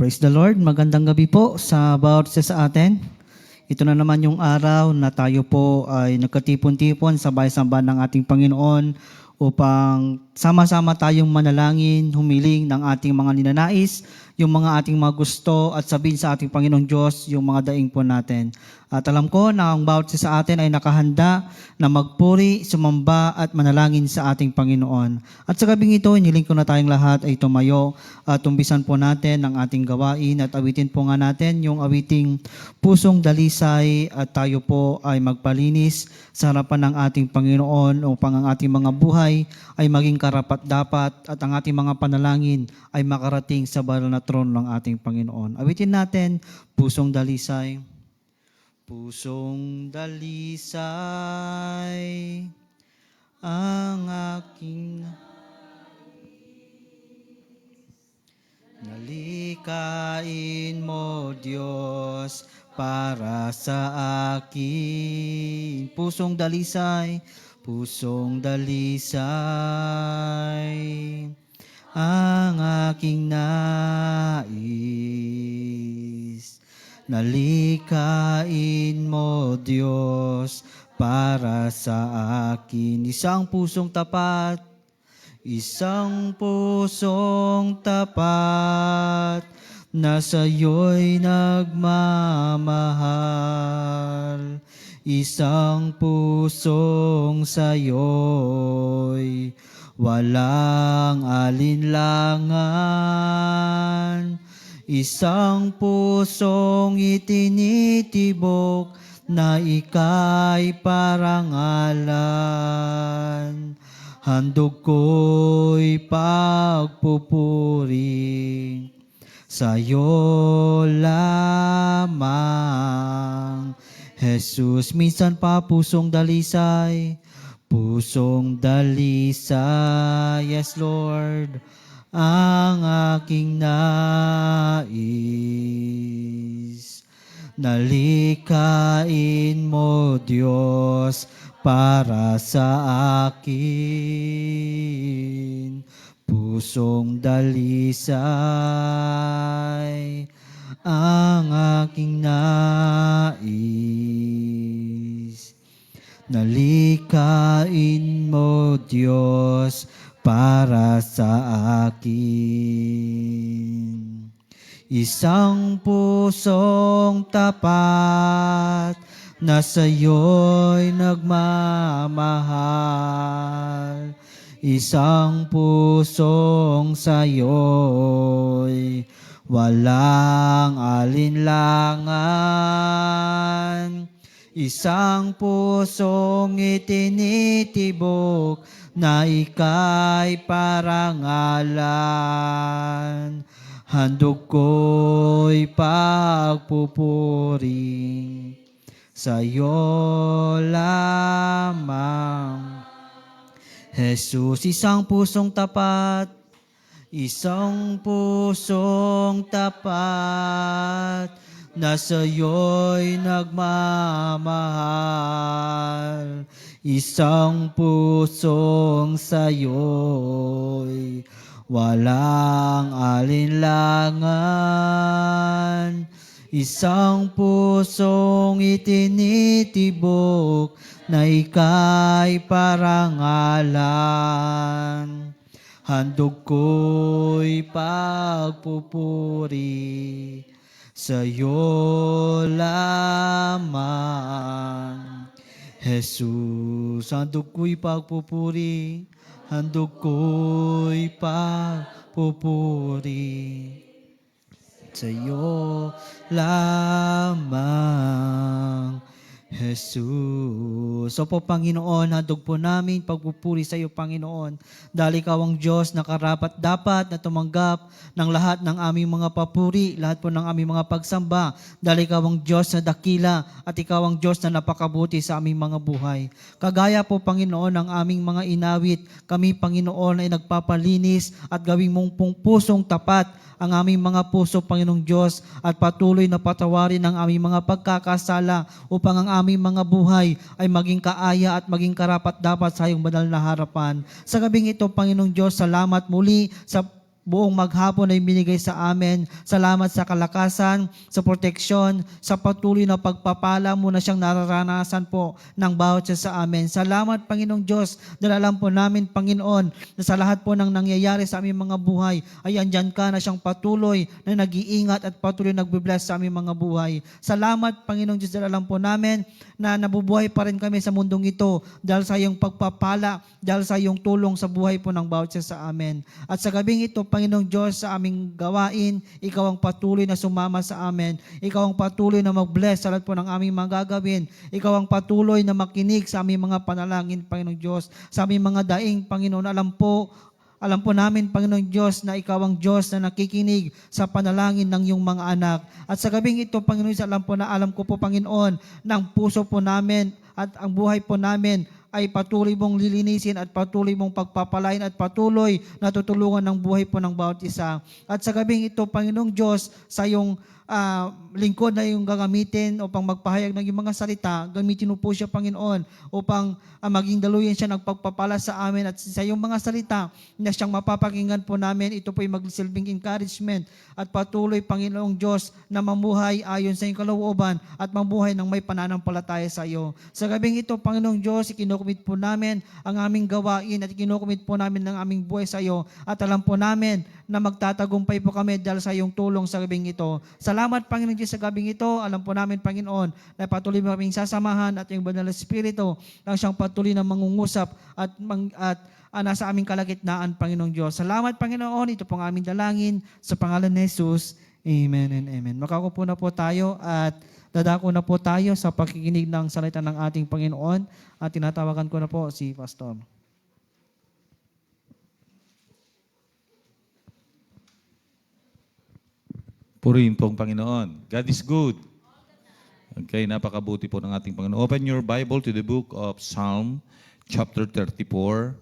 Praise the Lord. Magandang gabi po sa bawat isa sa atin. Ito na naman yung araw na tayo po ay nagkatipon-tipon sa bahay-sambahan ng ating Panginoon upang sama-sama tayong manalangin, humiling ng ating mga ninanais, yung mga ating mga gusto at sabihin sa ating Panginoong Diyos yung mga daing po natin. At alam ko na ang bawat isa sa atin ay nakahanda na magpuri, sumamba at manalangin sa ating Panginoon. At sa gabing ito, iniling ko na tayong lahat ay tumayo at tumbisan po natin ang ating gawain at awitin po nga natin yung awiting Pusong Dalisay at tayo po ay magpalinis sa harapan ng ating Panginoon upang ang ating mga buhay ay maging karapat-dapat at ang ating mga panalangin ay makarating sa banal na trono ng ating Panginoon. Awitin natin, Pusong Dalisay. Pusong dalisay ang aking nalikain mo, Diyos, para sa akin. Pusong dalisay, pusong dalisay ang aking nais. Nalikain mo, Diyos, para sa akin. Isang pusong tapat, isang pusong tapat, na sa'yo'y nagmamahal. Isang pusong sa'yo'y walang alinlangan. Isang pusong itinitibok na ika'y parangalan. Handog ko'y pagpupuri sa'yo lamang. Jesus, minsan pa pusong dalisay, pusong dalisay, yes Lord, ang aking nais. Nalikain mo, Diyos, para sa akin. Pusong dalisay ang aking nais. Nalikain mo, Diyos, para sa akin. Isang pusong tapat na sa'yo'y nagmamahal. Isang pusong sa'yo'y walang alinlangan. Isang pusong itinitibok na ika'y parangalan. Handog ko'y pagpupuri sa'yo lamang. Jesus, isang pusong tapat, isang pusong tapat, na sa'yo'y nagmamahal. Isang pusong sa'yo'y walang alinlangan. Isang pusong itinitibok na ika'y parangalan. Handog ko'y pagpupuri sa'yo lamang. Jesus, handog ko'y pagpupuri, handog ko'y pagpupuri sa'yo lamang. Jesus. So po, Panginoon, handog po namin pagpupuri sa iyo, Panginoon. Dahil ikaw ang Diyos na karapat-dapat na tumanggap ng lahat ng aming mga papuri, lahat po ng aming mga pagsamba. Dahil ikaw ang Diyos na dakila at ikaw ang Diyos na napakabuti sa aming mga buhay. Kagaya po, Panginoon, ng aming mga inawit, kami, Panginoon, ay nagpapalinis at gawing mong pusong tapat ang aming mga puso, Panginoong Diyos, at patuloy na patawarin ang aming mga pagkakasala upang ang aming mga buhay ay maging kaaya at maging karapat-dapat sa iyong banal na harapan. Sa gabing ito, Panginoong Diyos, salamat muli sa buong maghapon ay binigay sa amin. Salamat sa kalakasan, sa proteksyon, sa patuloy na pagpapala mo na siyang nararanasan po ng bawat isa sa amin. Salamat, Panginoong Diyos, dahil alam po namin, Panginoon, na sa lahat po ng nangyayari sa aming mga buhay, ay andyan ka na siyang patuloy na nag-iingat at patuloy nagbe-bless sa aming mga buhay. Salamat, Panginoong Diyos, dahil alam po namin na nabubuhay pa rin kami sa mundong ito dahil sa iyong pagpapala, dahil sa iyong tulong sa buhay po ng bawat isa sa amin. At sa gabing ito, Panginoong Diyos, sa aming gawain, Ikaw ang patuloy na sumama sa amin. Ikaw ang patuloy na mag-bless sa lahat po ng aming mga gagawin. Ikaw ang patuloy na makinig sa aming mga panalangin, Panginoong Diyos. Sa aming mga daing, Panginoon, alam po namin, Panginoong Diyos, na Ikaw ang Diyos na nakikinig sa panalangin ng iyong mga anak. At sa gabing ito, Panginoon, alam ko po, Panginoon, ng puso po namin at ang buhay po namin ay patuloy mong lilinisin at patuloy mong pagpapalain at patuloy na tutulungan ng buhay po ng bawat isa. At sa gabing ito, Panginoong Diyos, sa iyong lingkod na yung gagamitin upang magpahayag ng iyong mga salita, gamitin mo po siya, Panginoon, upang maging daluyan siya nagpagpapala sa amin at sa iyong mga salita na siyang mapapakinggan po namin. Ito po ay magsilbing encouragement at patuloy, Panginoong Diyos, na mamuhay ayon sa iyong kalooban at mamuhay ng may pananampalataya sa iyo. Sa gabing ito, Panginoong Diyos, ikinukumit po namin ang aming gawain at ikinukumit po namin ang aming buhay sa iyo at alam po namin na magtatagumpay po kami dahil sa iyong tulong sa gabing ito. Salamat, Panginoon Diyos, sa gabing ito. Alam po namin, Panginoon, na patuloy mo kaming sasamahan at yung Banal na Espiritu na siyang patuloy na mangungusap at nasa aming kalagitnaan, Panginoong Diyos. Salamat, Panginoon. Ito pong aming dalangin sa pangalan ni Jesus. Amen and amen. Makakupo na po tayo at dadako na po tayo sa pakikinig ng salita ng ating Panginoon at tinatawagan ko na po si Pastor. Purihin po ang Panginoon. God is good. Okay, napakabuti po ng ating Panginoon. Open your Bible to the book of Psalm, chapter 34.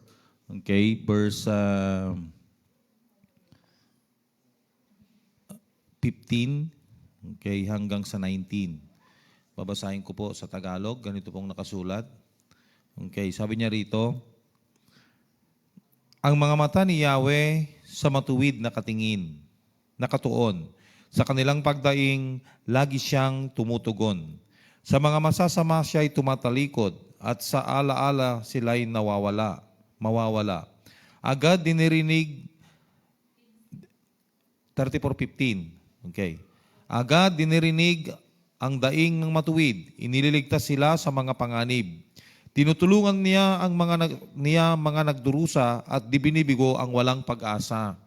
Okay, verse 15, okay, hanggang sa 19. Babasahin ko po sa Tagalog. Ganito pong nakasulat. Okay, sabi niya rito, ang mga mata ni Yahweh sa matuwid na katingin, nakatuon. Sa kanilang pagdaing, lagi siyang tumutugon. Sa mga masasama siya'y tumatalikod at sa alaala sila'y mawawala. Agad dinirinig, 34:15. Okay. Agad dinirinig ang daing ng matuwid. Inililigtas sila sa mga panganib. Tinutulungan niya ang mga nagdurusa at dibinibigo ang walang pag-asa.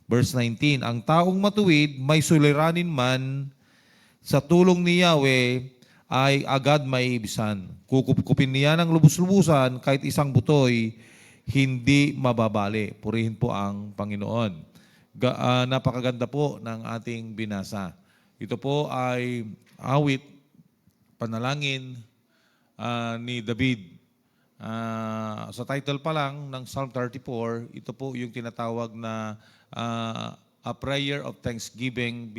Verse 19, ang taong matuwid may suliranin man, sa tulong ni Yahweh ay agad maiibsan. Kukupkupin niya ng lubos-lubusan kahit isang butoy, hindi mababali. Purihin po ang Panginoon. Napakaganda po ng ating binasa. Ito po ay awit, panalangin ni David. Sa title pa lang ng Psalm 34, ito po yung tinatawag na a prayer of thanksgiving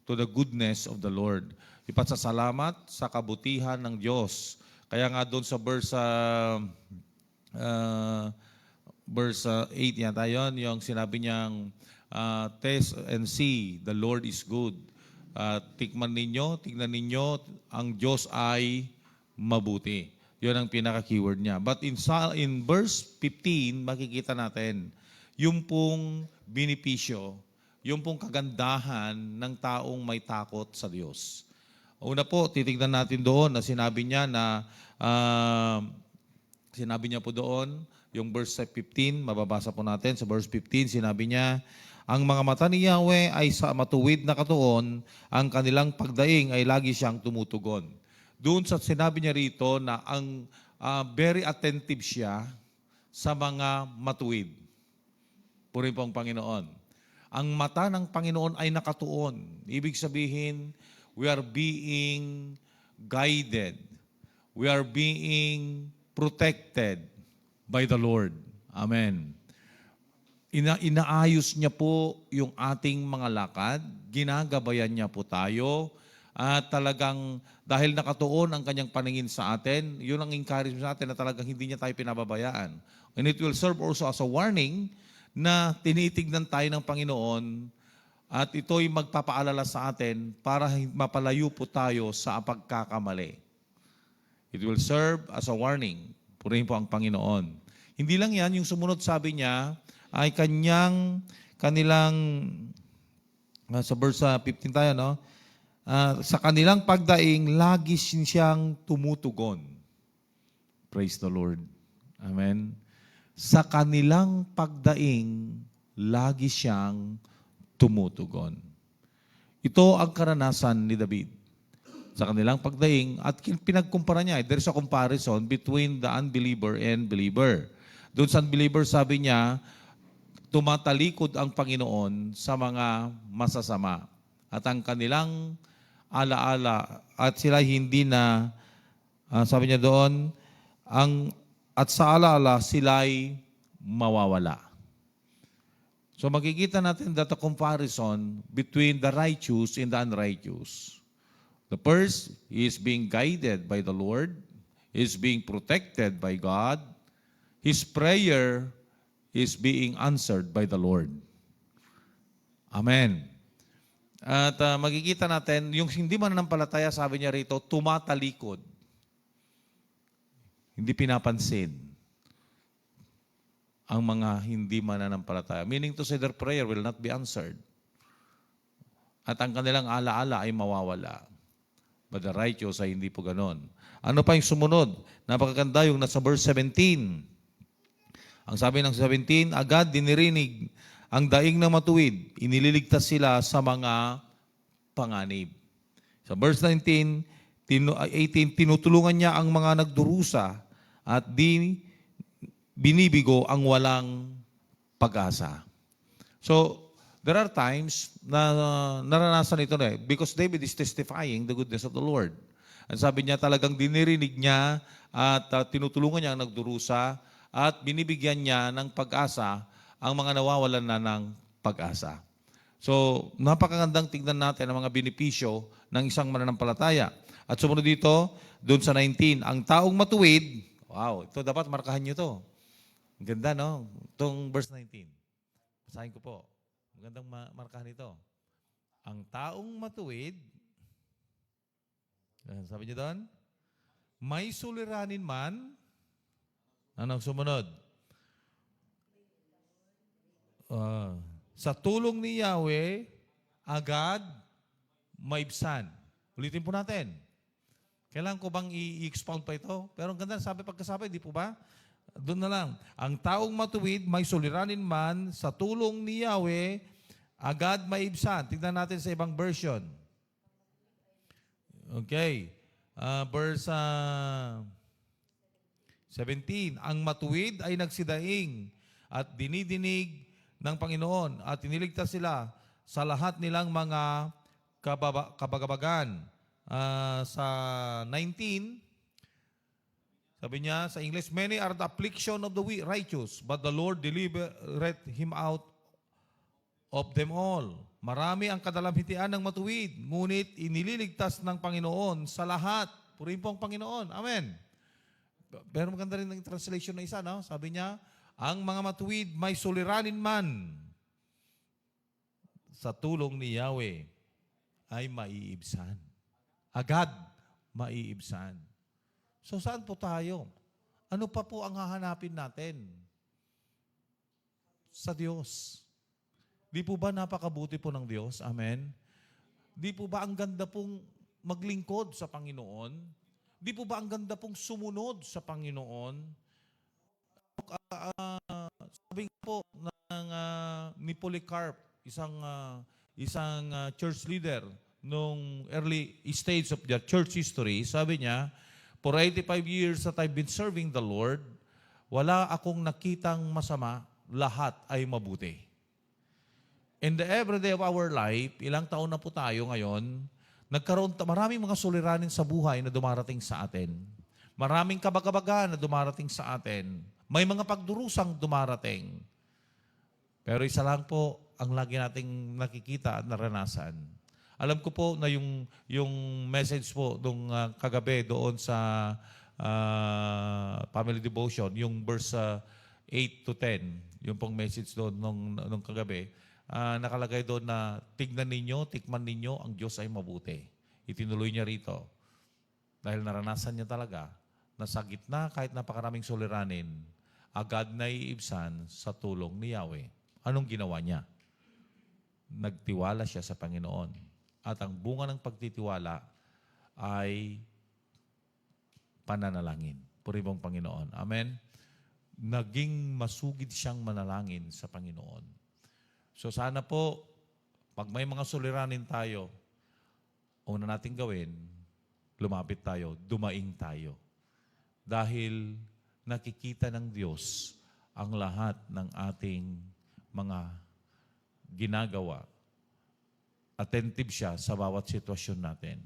to the goodness of the Lord. Ipasasalamat sa kabutihan ng Diyos. Kaya nga doon sa verse 8 yata yun, yung sinabi niyang taste and see, the Lord is good. Tingnan ninyo, ang Diyos ay mabuti. Yun ang pinaka-keyword niya. But in verse 15, makikita natin, yung pong binipisyo, yung pong kagandahan ng taong may takot sa Diyos. Una po, titignan natin doon na sinabi niya po doon, yung verse 15, mababasa po natin sa verse 15, sinabi niya, ang mga mata ni Yahweh ay sa matuwid na katuon, ang kanilang pagdaing ay lagi siyang tumutugon. Doon sa sinabi niya rito na ang very attentive siya sa mga matuwid. Purihin po ang Panginoon. Ang mata ng Panginoon ay nakatuon. Ibig sabihin, we are being guided. We are being protected by the Lord. Amen. Inaayos niya po yung ating mga lakad. Ginagabayan niya po tayo. At talagang dahil nakatuon ang kanyang paningin sa atin, yun ang encouragement sa atin na talagang hindi niya tayo pinababayaan. And it will serve also as a warning na tinitignan tayo ng Panginoon at ito'y magpapaalala sa atin para mapalayo po tayo sa pagkakamali. It will serve as a warning. Purihin po ang Panginoon. Hindi lang yan, yung sumunod sabi niya ay kanilang, sa verse 15 tayo, no? Sa kanilang pagdaing, lagi siyang tumutugon. Praise the Lord. Amen. Sa kanilang pagdaing, lagi siyang tumutugon. Ito ang karanasan ni David. Sa kanilang pagdaing, at pinagkumpara niya, there's a comparison between the unbeliever and believer. Doon sa unbeliever, sabi niya, tumatalikod ang Panginoon sa mga masasama. At ang kanilang alaala, at sila hindi na, sabi niya doon, at sa alaala, sila'y mawawala. So makikita natin that a comparison between the righteous and the unrighteous. The first is being guided by the Lord, is being protected by God. His prayer is being answered by the Lord. Amen. At makikita natin, yung hindi mananampalataya, sabi niya rito, tumatalikod. Hindi pinapansin ang mga hindi mananampalataya. Meaning to say, their prayer will not be answered. At ang kanilang alaala ay mawawala. But the righteous ay hindi po ganon. Ano pa yung sumunod? Napakaganda yung nasa verse 17. Ang sabi ng 17, agad dinirinig ang daing ng matuwid, inililigtas sila sa mga panganib. Sa verse 19, 18, tinutulungan niya ang mga nagdurusa at binibigo ang walang pag-asa. So, there are times na naranasan ito na because David is testifying the goodness of the Lord. Ang sabi niya talagang dinirinig niya at tinutulungan niya ang nagdurusa at binibigyan niya ng pag-asa ang mga nawawalan na ng pag-asa. So, napakagandang tignan natin ang mga benepisyo ng isang mananampalataya. At sumunod dito, doon sa 19, ang taong matuwid, wow, ito dapat markahan niyo to. Ang ganda, no? Itong verse 19. Basahin ko po. Magandang markahan ito. Ang taong matuwid, sabi niyo doon, may suliranin man, ano sumunod? Sa tulong ni Yahweh, agad maibsan. Ulitin po natin. Kailangan ko bang i-expound pa ito? Pero ang ganda, sabi pagkasabi, di po ba? Doon na lang. Ang taong matuwid, may suliranin man, sa tulong ni Yahweh, agad maibsan. Tignan natin sa ibang version. Okay. Verse 17. Ang matuwid ay nagsidaing at dinidinig ng Panginoon at iniligtas sila sa lahat nilang mga kabagabagan. Sa 19, sabi niya sa English, many are the affliction of the righteous, but the Lord delivered him out of them all. Marami ang kadalamhitian ng matuwid, ngunit inililigtas ng Panginoon sa lahat. Purihin po ang Panginoon. Amen. Pero maganda rin ang translation na isa, no? Sabi niya, ang mga matuwid may suliranin man sa tulong ni Yahweh ay maiibsan. Agad maiibsan. So saan po tayo? Ano pa po ang hahanapin natin? Sa Diyos. Di po ba napakabuti po ng Diyos? Amen? Di po ba ang ganda pong maglingkod sa Panginoon? Di po ba ang ganda pong sumunod sa Panginoon? Sabi po ni Polycarp, isang church leader nung early stage of the church history, sabi niya, for 85 years that I've been serving the Lord, wala akong nakitang masama, lahat ay mabuti. In the everyday of our life, ilang taon na po tayo ngayon, maraming mga suliranin sa buhay na dumarating sa atin. Maraming kabagabaga na dumarating sa atin. May mga pagdurusang dumarating. Pero isa lang po ang lagi nating nakikita at naranasan. Alam ko po na yung message po nung kagabi doon sa family devotion, yung verse 8 to 10, yung pong message doon nung kagabi, nakalagay doon na tignan ninyo, tikman ninyo, ang Diyos ay mabuti. Itinuloy niya rito. Dahil naranasan niya talaga na sa gitna kahit napakaraming suliranin, agad na iibsan sa tulong ni Yahweh. Anong ginawa niya? Nagtiwala siya sa Panginoon. At ang bunga ng pagtitiwala ay pananalangin. Puri mong Panginoon. Amen? Naging masugid siyang manalangin sa Panginoon. So sana po, pag may mga suliranin tayo, una nating gawin, lumapit tayo, dumaing tayo. Dahil nakikita ng Diyos ang lahat ng ating mga ginagawa. Attentive siya sa bawat sitwasyon natin.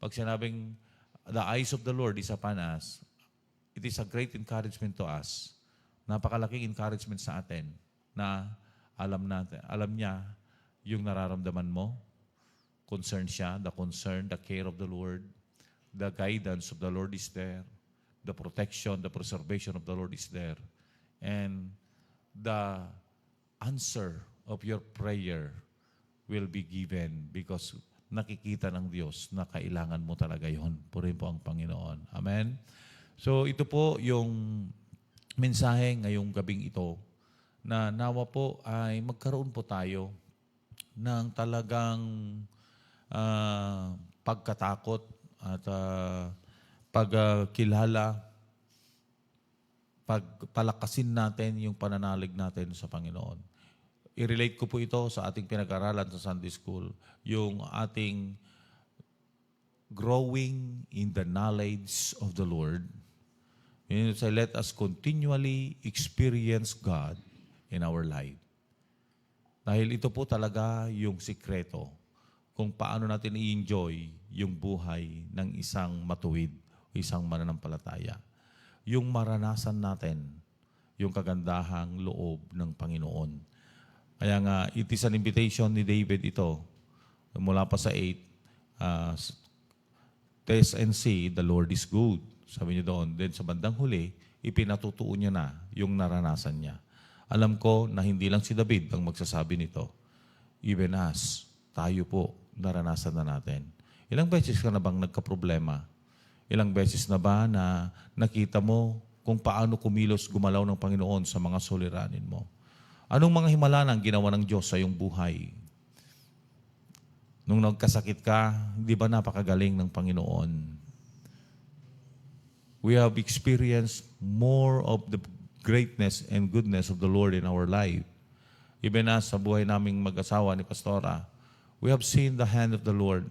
Pag sinabing, the eyes of the Lord is upon us, it is a great encouragement to us. Napakalaking encouragement sa atin na alam niya yung nararamdaman mo. Concern siya, the concern, the care of the Lord, the guidance of the Lord is there, the protection, the preservation of the Lord is there. And the answer of your prayer will be given because nakikita ng Diyos na kailangan mo talaga yon. Purihin po ang Panginoon. Amen? So ito po yung mensahe ngayong gabing ito na nawa po ay magkaroon po tayo ng talagang pagkatakot at pagkilala, pagpalakasin natin yung pananalig natin sa Panginoon. I-relate ko po ito sa ating pinag-aralan sa Sunday School, yung ating growing in the knowledge of the Lord. Meaning to say, let us continually experience God in our life. Dahil ito po talaga yung sikreto kung paano natin i-enjoy yung buhay ng isang matuwid, isang mananampalataya. Yung maranasan natin yung kagandahang loob ng Panginoon. Kaya nga, it is an invitation ni David ito. Mula pa sa 8, taste and see, the Lord is good. Sabi niya doon. Then sa bandang huli, ipinatutuon niya na yung naranasan niya. Alam ko na hindi lang si David ang magsasabi nito. Even us, tayo po, naranasan na natin. Ilang beses ka na bang nagka-problema? Ilang beses na ba na nakita mo kung paano kumilos gumalaw ng Panginoon sa mga suliranin mo? Anong mga himala ang ginawa ng Diyos sa iyong buhay? Nung nagkasakit ka, hindi ba napakagaling ng Panginoon? We have experienced more of the greatness and goodness of the Lord in our life. Even as sa buhay naming mag-asawa ni Pastora, we have seen the hand of the Lord.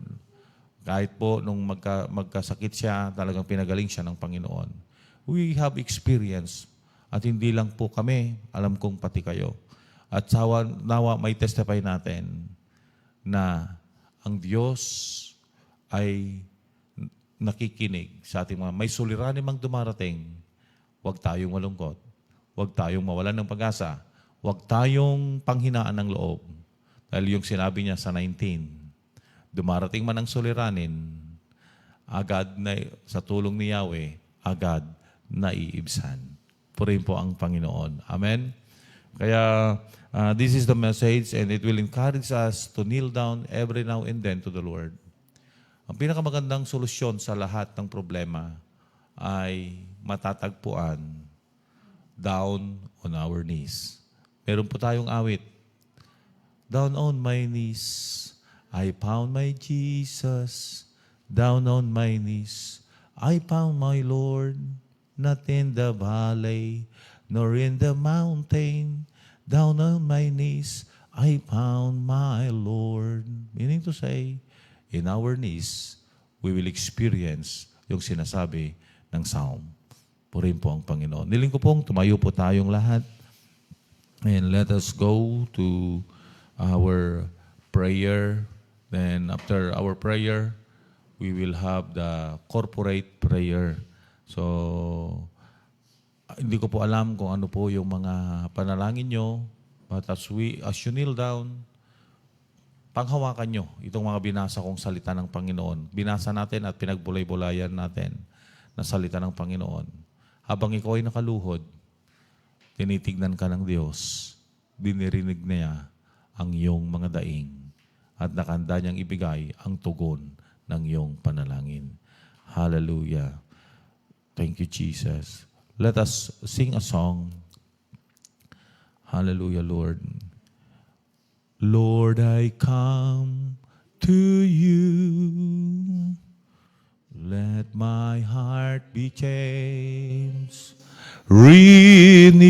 Kahit po nung magkasakit siya, talagang pinagaling siya ng Panginoon. We have experienced, at hindi lang po kami, alam kong pati kayo. At nawa may testify natin na ang Diyos ay nakikinig sa ating mga may suliranin mang dumarating. Huwag tayong malungkot. Huwag tayong mawalan ng pag-asa. Huwag tayong panghinaan ng loob. Dahil yung sinabi niya sa 19, dumarating man ang suliranin, agad na sa tulong ni Yahweh, agad na iibsan. Purihin po ang Panginoon. Amen? Kaya this is the message and it will encourage us to kneel down every now and then to the Lord. Ang pinakamagandang solusyon sa lahat ng problema ay matatagpuan down on our knees. Meron po tayong awit. Down on my knees, I found my Jesus. Down on my knees, I found my Lord. Not in the valley, nor in the mountain. Down on my knees, I found my Lord. Meaning to say, in our knees, we will experience yung sinasabi ng Psalm. Purihin po ang Panginoon. Niling ko pong tumayo po tayong lahat. And let us go to our prayer. Then after our prayer, we will have the corporate prayer. So, hindi ko po alam kung ano po yung mga panalangin nyo. But as you kneel down, panghawakan nyo itong mga binasa kong salita ng Panginoon. Binasa natin at pinagbulay-bulayan natin na salita ng Panginoon. Habang ikaw ay nakaluhod, tinitignan ka ng Diyos, dinirinig niya ang iyong mga daing at nakanda niyang ibigay ang tugon ng iyong panalangin. Hallelujah. Thank you, Jesus. Let us sing a song. Hallelujah, Lord. Lord, I come to you. Let my heart be changed, renewed,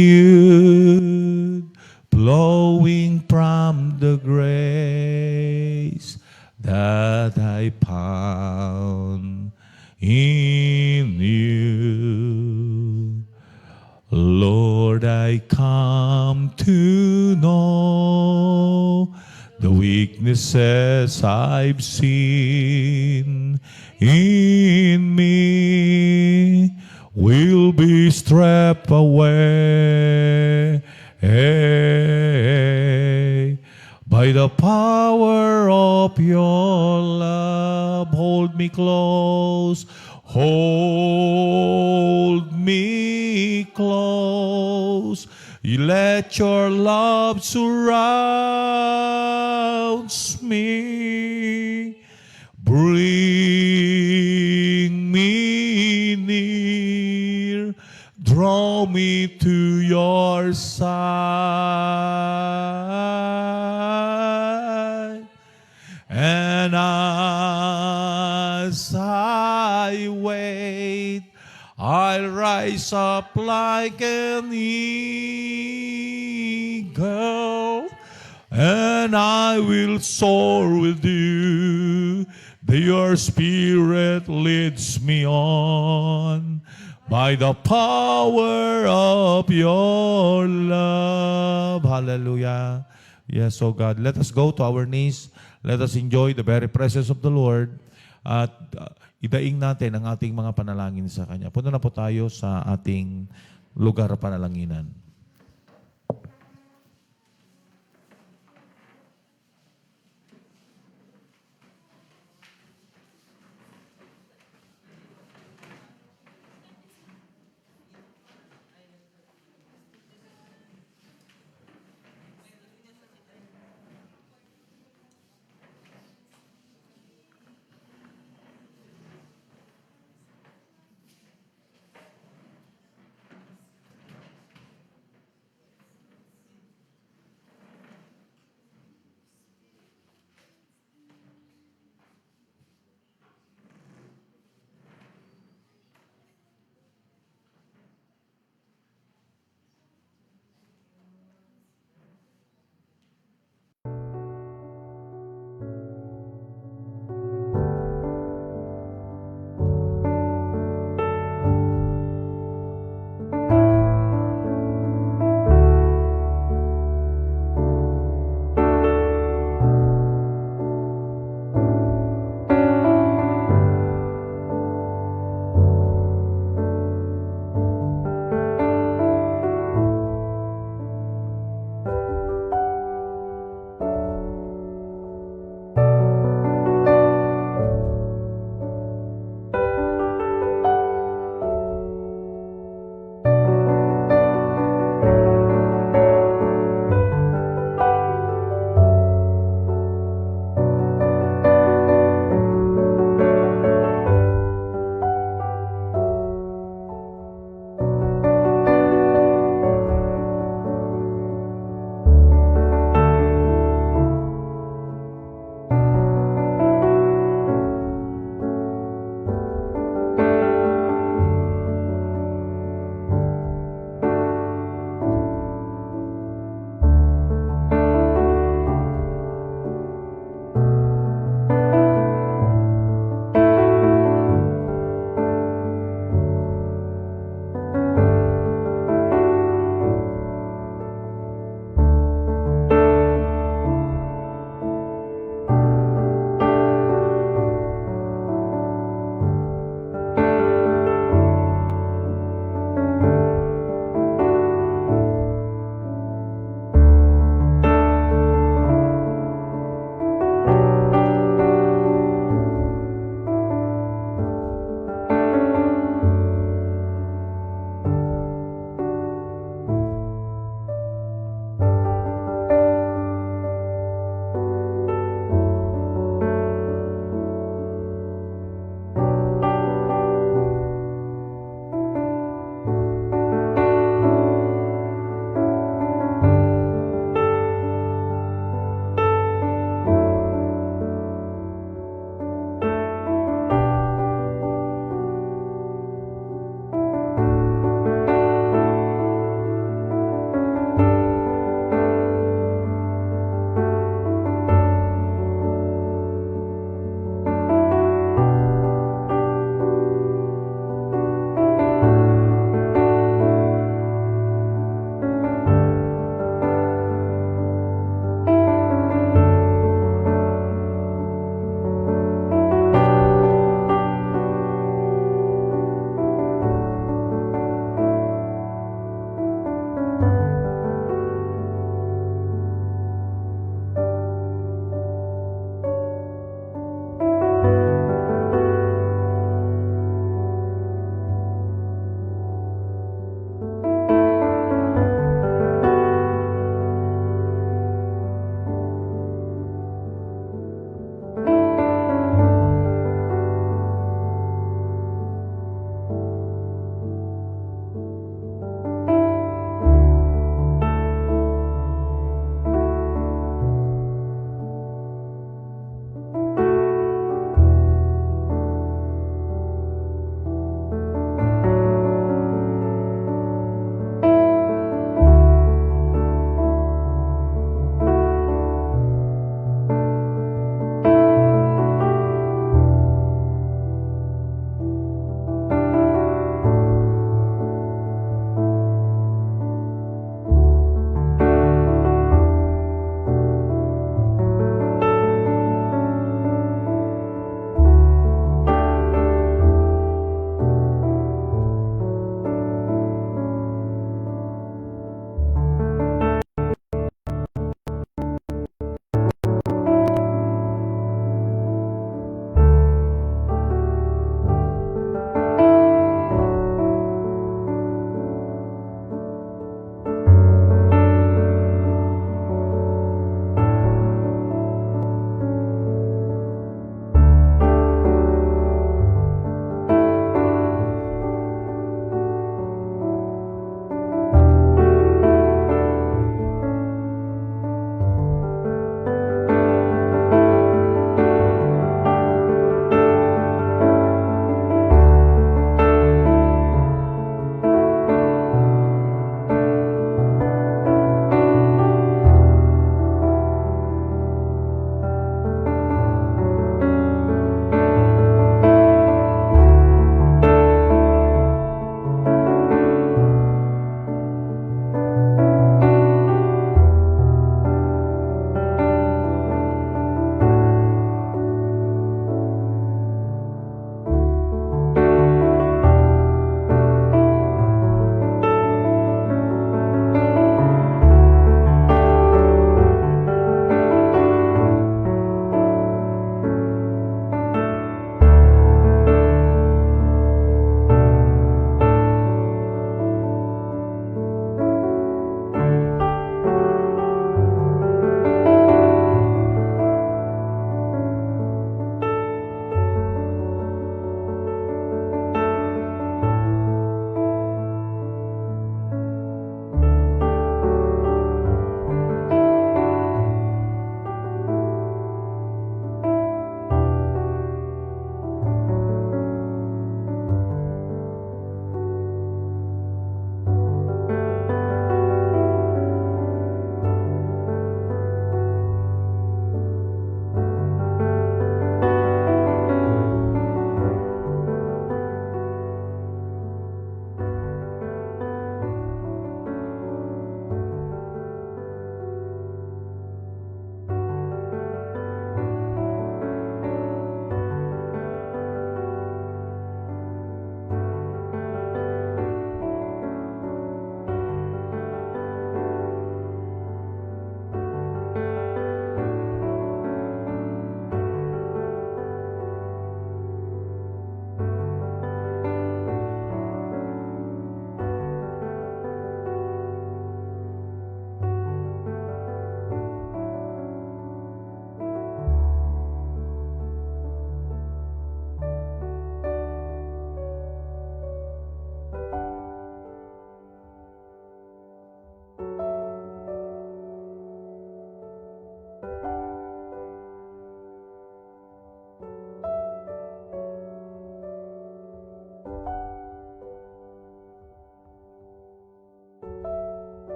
flowing from the grace that I found in you. Lord, I come to know the weaknesses I've seen in me will be stripped away by the power of your love. Hold me close, hold me close. You let your love surrounds me. Bring me near, draw me to your side. And as I wait, I'll rise up like an eagle, and I will soar with you. Your spirit leads me on by the power of your love. Hallelujah. Yes, oh God. Let us go to our knees. Let us enjoy the very presence of the Lord. At idaing natin ang ating mga panalangin sa Kanya. Punta na po tayo sa ating lugar panalanginan.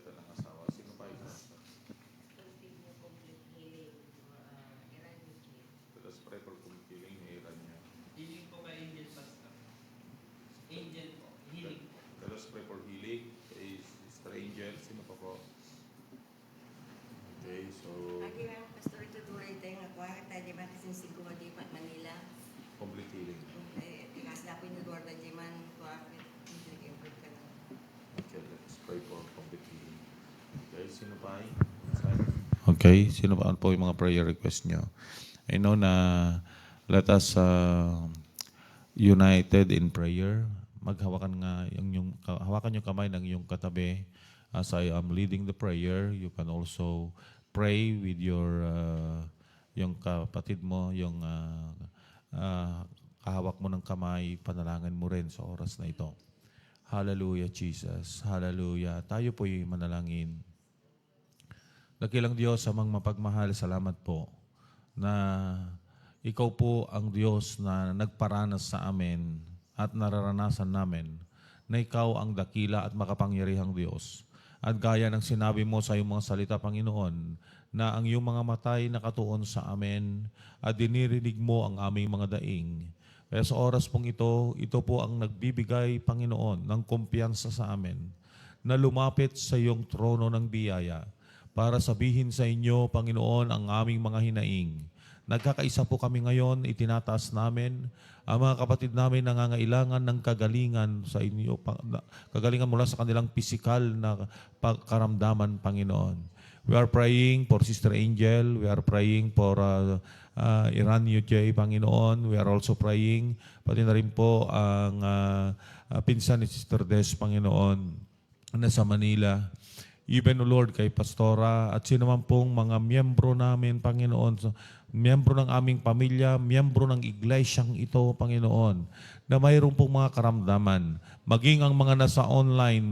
Let us pray for complete healing ni Irania. Healing po kay Angel Pastor. Angel po, healing po. Let us pray for healing kay Sister Angel. Sino pa po? Okay, so Lagi lang, Pastor, ito duray tayo nga kuha. Tayo di ba kasi siguro di pa Manila. complete healing. Tigas na po yung Eduardo di man kuha. Hindi effort ka na. Okay, let us pray for complete healing. Okay, sino pa ay? Okay, sino pa po yung mga prayer request nyo? I know na let us united in prayer. Maghawakan nga hawakan yung kamay ng iyong katabi as I am leading the prayer. You can also pray with your yung kapatid mo, yung kahawak mo ng kamay, panalangin mo rin sa oras na ito. Hallelujah, Jesus. Hallelujah. Tayo po'y manalangin. Dakilang Diyos, amang mapagmahal, salamat po na ikaw po ang Diyos na nagparanas sa amin at nararanasan namin na ikaw ang dakila at makapangyarihang Diyos. At gaya ng sinabi mo sa iyong mga salita, Panginoon, na ang iyong mga matay nakatuon sa amin at dinirinig mo ang aming mga daing. Kaya sa oras pong ito po ang nagbibigay, Panginoon, ng kumpiyansa sa amin na lumapit sa iyong trono ng biyaya para sabihin sa inyo, Panginoon, ang aming mga hinaing. Nagkakaisa po kami ngayon, itinataas namin ang mga kapatid namin nangangailangan ng kagalingan sa inyo, kagalingan mula sa kanilang pisikal na karamdaman, Panginoon. We are praying for Sister Angel. We are praying for Iran UJ, Panginoon. We are also praying, pati na rin po ang pinsan ni Sister Des, Panginoon, na sa Manila. Even, O Lord, kay Pastora at sino man pong mga miyembro namin, Panginoon, miyembro ng aming pamilya, miyembro ng iglesyang ito, Panginoon, na mayroon pong mga karamdaman. Maging ang mga nasa online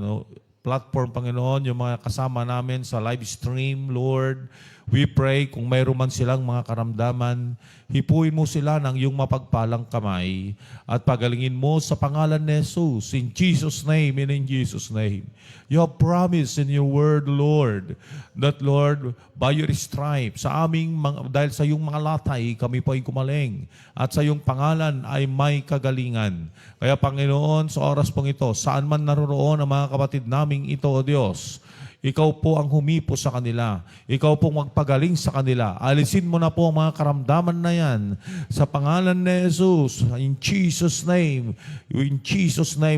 platform, Panginoon, yung mga kasama namin sa live stream, Lord, we pray kung mayroon man silang mga karamdaman, hipuin mo sila ng iyong mapagpalang kamay at pagalingin mo sa pangalan ni Jesus, in Jesus' name and in Jesus' name. You have promised in your word, Lord, that, Lord, by your stripes, dahil sa iyong mga latay, kami po ay kumaling. At sa iyong pangalan ay may kagalingan. Kaya, Panginoon, sa oras pong ito, saan man naroroon ang mga kapatid naming ito, O Diyos, ikaw po ang humipo sa kanila. Ikaw po magpagaling sa kanila. Alisin mo na po ang mga karamdaman na yan sa pangalan ni Jesus. In Jesus' name,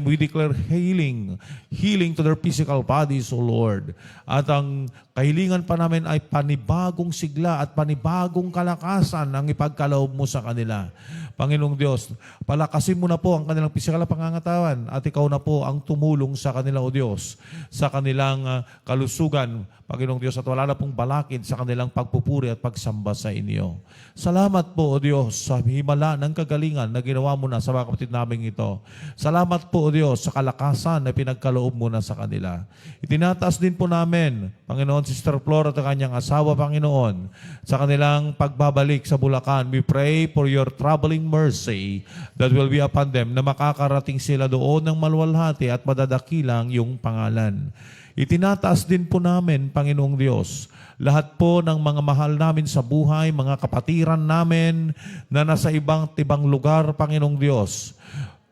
we declare healing. Healing to their physical bodies, O Lord. At ang kahilingan pa namin ay panibagong sigla at panibagong kalakasan ang ipagkaloob mo sa kanila. Panginoong Diyos, palakasin mo na po ang kanilang pisikal na pangangatawan at ikaw na po ang tumulong sa kanila, O Diyos, sa kanilang kalusugan, Panginoong Diyos, at wala na pong balakid sa kanilang pagpupuri at pagsamba sa inyo. Salamat po, O Diyos, sa himala ng kagalingan na ginawa mo na sa mga kapatid namin ito. Salamat po, O Diyos, sa kalakasan na pinagkaloob mo na sa kanila. Itinataas din po namin, Panginoon, Sister Flora at kanyang asawa, Panginoon, sa kanilang pagbabalik sa Bulacan. We pray for your traveling mercy that will be upon them, na makakarating sila doon ng maluwalhati at madadakilang yung pangalan. Itinataas din po namin, Panginoong Diyos, lahat po ng mga mahal namin sa buhay, mga kapatiran namin na nasa ibang lugar, Panginoong Diyos.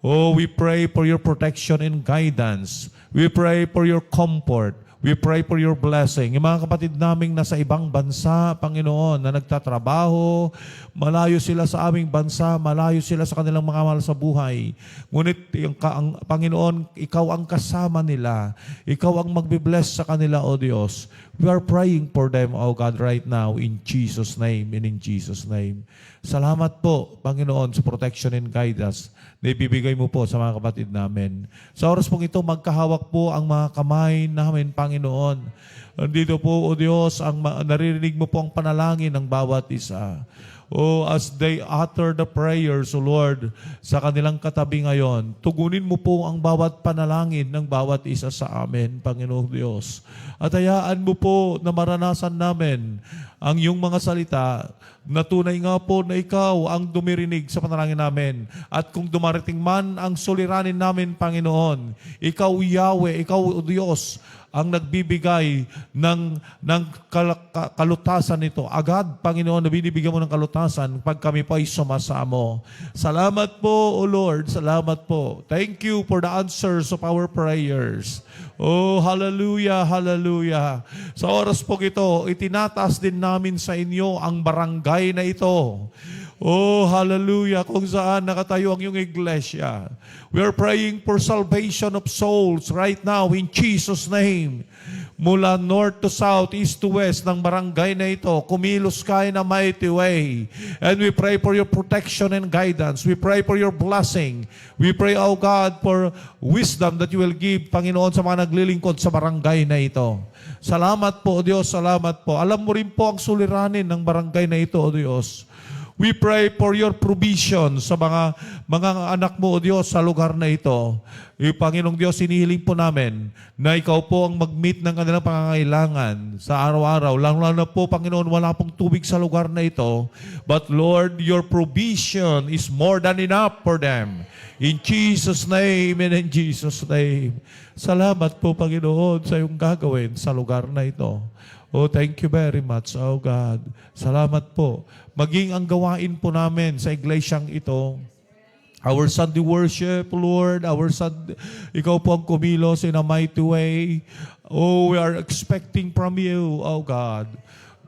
Oh, we pray for your protection and guidance. We pray for your comfort. We pray for your blessing. Yung mga kapatid naming nasa ibang bansa, Panginoon, na nagtatrabaho, malayo sila sa aming bansa, malayo sila sa kanilang mga mahal sa buhay. Ngunit, ang Panginoon, ikaw ang kasama nila. Ikaw ang magbibless sa kanila, O Diyos. We are praying for them, O God, right now, in Jesus' name and in Jesus' name. Salamat po, Panginoon, sa protection and guidance na ibibigay mo po sa mga kapatid namin. Sa oras pong ito, magkahawak po ang mga kamay namin, Panginoon. Dito po, O Diyos, naririnig mo po ang panalangin ng bawat isa. Oh, as they utter the prayers, O Lord, sa kanilang katabi ngayon, tugunin mo po ang bawat panalangin ng bawat isa sa amin, Panginoong Diyos. At hayaan mo po na maranasan namin ang iyong mga salita na tunay nga po na ikaw ang dumirinig sa panalangin namin. At kung dumarating man ang suliranin namin, Panginoon, ikaw, Yahweh, ikaw, O Diyos, ang nagbibigay ng kalutasan nito. Agad, Panginoon, na binibigyan mo ng kalutasan pag kami po ay sumasamo. Salamat po, O Lord. Salamat po. Thank you for the answers of our prayers. Oh, hallelujah, hallelujah. Sa oras po ito, itinataas din namin sa inyo ang barangay na ito. Oh, hallelujah, kung saan nakatayo ang iyong iglesia. We are praying for salvation of souls right now in Jesus' name. Mula north to south, east to west ng barangay na ito, kumilos ka in a mighty way. And we pray for your protection and guidance. We pray for your blessing. We pray, O God, for wisdom that you will give, Panginoon, sa mga naglilingkod sa barangay na ito. Salamat po, O Diyos, salamat po. Alam mo rin po ang suliranin ng barangay na ito, O Diyos. We pray for your provision sa mga anak mo, O Diyos, sa lugar na ito. Panginoong Diyos, inihiling po namin na ikaw po ang mag-meet ng kanilang pangangailangan sa araw-araw. Lalo na po, Panginoon, wala pong tubig sa lugar na ito. But Lord, your provision is more than enough for them. In Jesus' name and in Jesus' name. Salamat po, Panginoon, sa iyong gagawin sa lugar na ito. Oh, thank you very much, oh God. Salamat po. Maging ang gawain po namin sa iglesyang ito, our Sunday worship, Lord, ikaw po ang kumilos in a mighty way. Oh, we are expecting from you, oh God,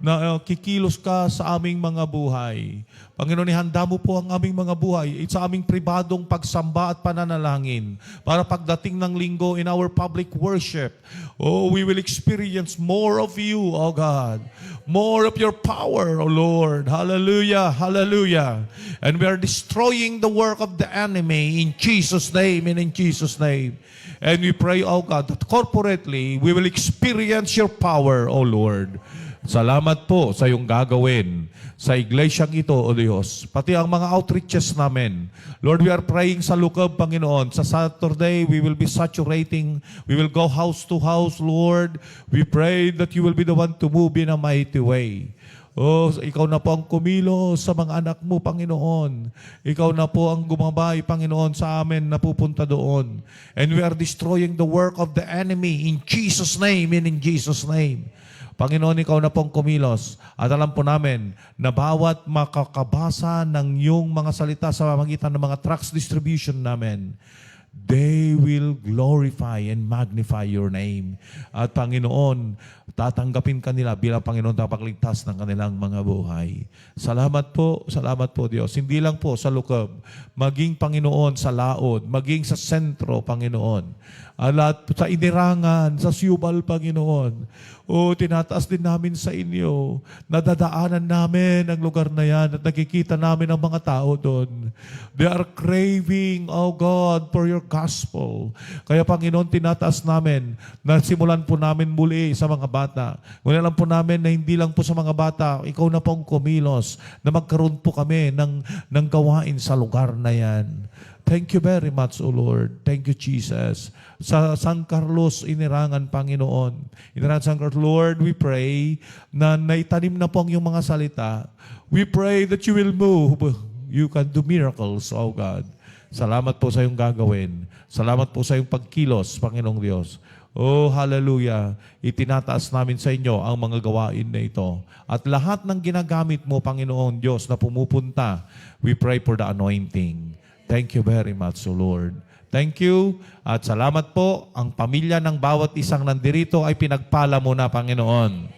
na kikilos ka sa aming mga buhay. Panginoon, ihanda mo po ang aming mga buhay sa aming pribadong pagsamba at pananalangin para pagdating ng linggo in our public worship, oh, we will experience more of you, oh God. More of your power, oh Lord. Hallelujah, hallelujah. And we are destroying the work of the enemy in Jesus' name and in Jesus' name. And we pray, oh God, that corporately we will experience your power, oh Lord. Salamat po sa iyong gagawin sa iglesyang ito, O Diyos. Pati ang mga outreaches namin. Lord, we are praying sa loob, Panginoon. Sa Saturday, we will be saturating. We will go house to house, Lord. We pray that you will be the one to move in a mighty way. Oh, ikaw na po ang kumilos sa mga anak mo, Panginoon. Ikaw na po ang gumabay, Panginoon, sa amin na pupunta doon. And we are destroying the work of the enemy in Jesus' name and in Jesus' name. Panginoon, ikaw na pong kumilos. At alam po namin na bawat makakabasa ng iyong mga salita sa pamamagitan ng mga tracts distribution namin, they will glorify and magnify your name. At Panginoon, tatanggapin kanila bilang Panginoon tapagligtas ng kanilang mga buhay. Salamat po Diyos. Hindi lang po sa loob, maging Panginoon sa laod, maging sa sentro, Panginoon. At sa inirangan, sa Siyubal, Panginoon. O, tinataas din namin sa inyo. Nadadaanan namin ang lugar na yan at nakikita namin ang mga tao doon. They are craving, oh God, for your gospel. Kaya Panginoon, tinataas namin na simulan po namin muli sa mga bata. Ngunit alam po namin na hindi lang po sa mga bata, ikaw na pong kumilos na magkaroon po kami ng gawain sa lugar na yan. Thank you very much, O Lord. Thank you, Jesus. Sa San Carlos, Inirangan, Panginoon. Inirangan, San Carlos, Lord, we pray na naitanim na po ang iyong mga salita. We pray that you will move. You can do miracles, O God. Salamat po sa iyong gagawin. Salamat po sa iyong pagkilos, Panginoong Diyos. Oh, hallelujah. Itinataas namin sa inyo ang mga gawain na ito. At lahat ng ginagamit mo, Panginoon Diyos, na pumupunta, we pray for the anointing. Thank you very much, O Lord. Thank you. At salamat po. Ang pamilya ng bawat isang nandirito ay pinagpala mo na, Panginoon.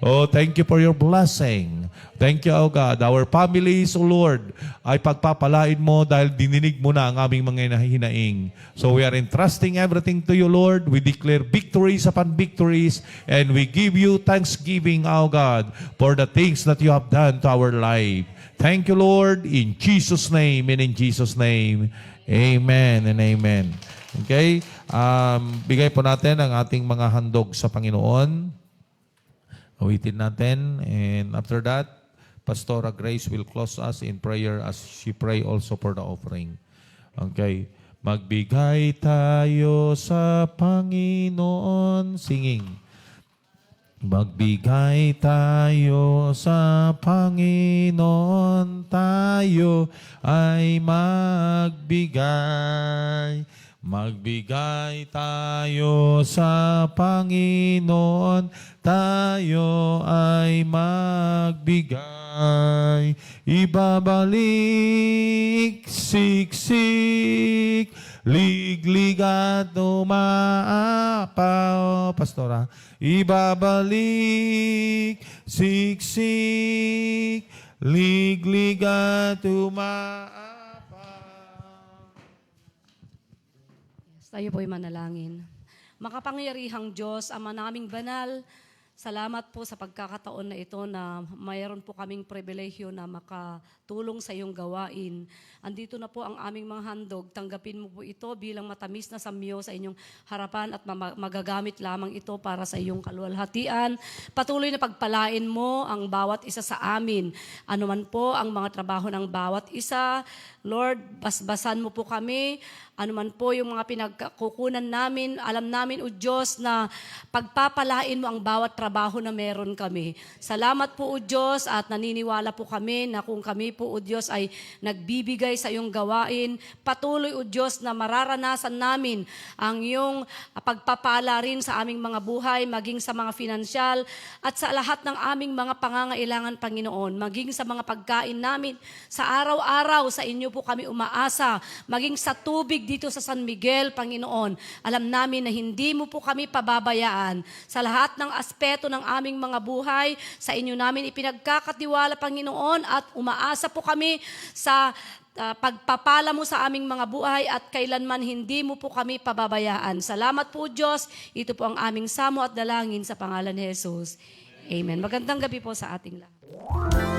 Oh, thank you for your blessing. Thank you, O God. Our families, O Lord, ay pagpapalain mo dahil dininig mo na ang aming mga hinaing. So we are entrusting everything to you, Lord. We declare victories upon victories and we give you thanksgiving, O God, for the things that you have done to our life. Thank you, Lord, in Jesus' name and in Jesus' name. Amen and amen. Okay? Bigay po natin ang ating mga handog sa Panginoon. Awitin natin. And after that, Pastora Grace will close us in prayer as she pray also for the offering. Okay? Magbigay tayo sa Panginoon. Singing. Magbigay tayo sa Panginoon, tayo ay magbigay. Magbigay tayo sa Panginoon, tayo ay magbigay. Ibabalik, siksik, liglig at umaapaw. Pastora, ibabalik, siksik, liglig at umaapaw. Tayo po'y manalangin. Makapangyarihang Diyos, Ama naming banal, salamat po sa pagkakataon na ito na mayroon po kaming pribilehyo na makatulong sa iyong gawain. Andito na po ang aming mga handog. Tanggapin mo po ito bilang matamis na samyo sa inyong harapan at magagamit lamang ito para sa iyong kaluwalhatian. Patuloy na pagpalain mo ang bawat isa sa amin. Ano man po ang mga trabaho ng bawat isa, Lord, basbasan mo po kami. Ano man po yung mga pinagkukunan namin, alam namin, O Diyos, na pagpapalain mo ang bawat trabaho na meron kami. Salamat po, O Diyos, at naniniwala po kami na kung kami po, O Diyos, ay nagbibigay sa iyong gawain, patuloy, O Diyos, na mararanasan namin ang iyong pagpapala rin sa aming mga buhay, maging sa mga finansyal, at sa lahat ng aming mga pangangailangan, Panginoon, maging sa mga pagkain namin, sa araw-araw, sa inyo po kami umaasa, maging sa tubig dito sa San Miguel, Panginoon. Alam namin na hindi mo po kami pababayaan. Sa lahat ng aspeto ng aming mga buhay, sa inyo namin ipinagkakatiwala, Panginoon, at umaasa po kami sa pagpapala mo sa aming mga buhay at kailanman hindi mo po kami pababayaan. Salamat po, Diyos. Ito po ang aming samo at dalangin sa pangalan ni Jesus. Amen. Magandang gabi po sa ating lahat.